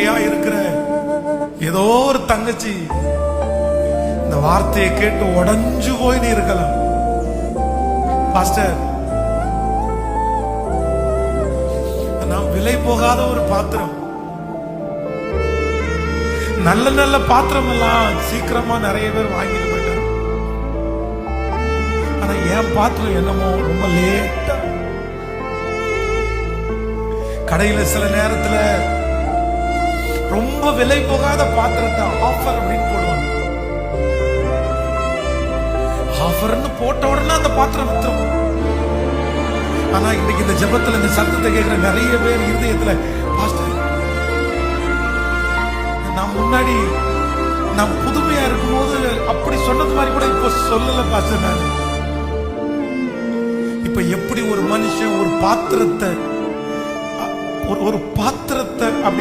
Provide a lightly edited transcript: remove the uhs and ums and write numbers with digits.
கோட்டையா இருக்கிற ஏதோ ஒரு தங்கச்சி இந்த வார்த்தையை கேட்டு உடைஞ்சு போய் நீ இருக்கலாம். பாஸ்டர், நான் விலை போகாத ஒரு பாத்திரம், நல்ல நல்ல பாத்திரம் எல்லாம் சீக்கிரமா நிறைய பேர் வாங்கிட்டு போயிட்டாங்க. ஆனா என் பாத்திரம் என்னமோ ரொம்ப லேட்டா. கடையில சில நேரத்துல ரொம்ப விலை போகாத பாத்திரத்தை ஆஃபர் அப்படின்னு போடுவாங்க. ஆஃபர்னு போட்ட உடனே அந்த பாத்திரம் வித்துரும். ஆனா இன்னைக்கு இந்த ஜெபத்துல இந்த சத்தத்தை கேட்கிற நிறைய பேர் இருதயத்துல, பாஸ்டர், நான் முன்னாடி நான் புதுமையா இருக்கும்போது அப்படி சொன்னது மாதிரி கூட இப்ப சொல்லல பாஸ்டர். நான் இப்ப எப்படி ஒரு மனுஷன் ஒரு பாத்திரத்தை அப்படி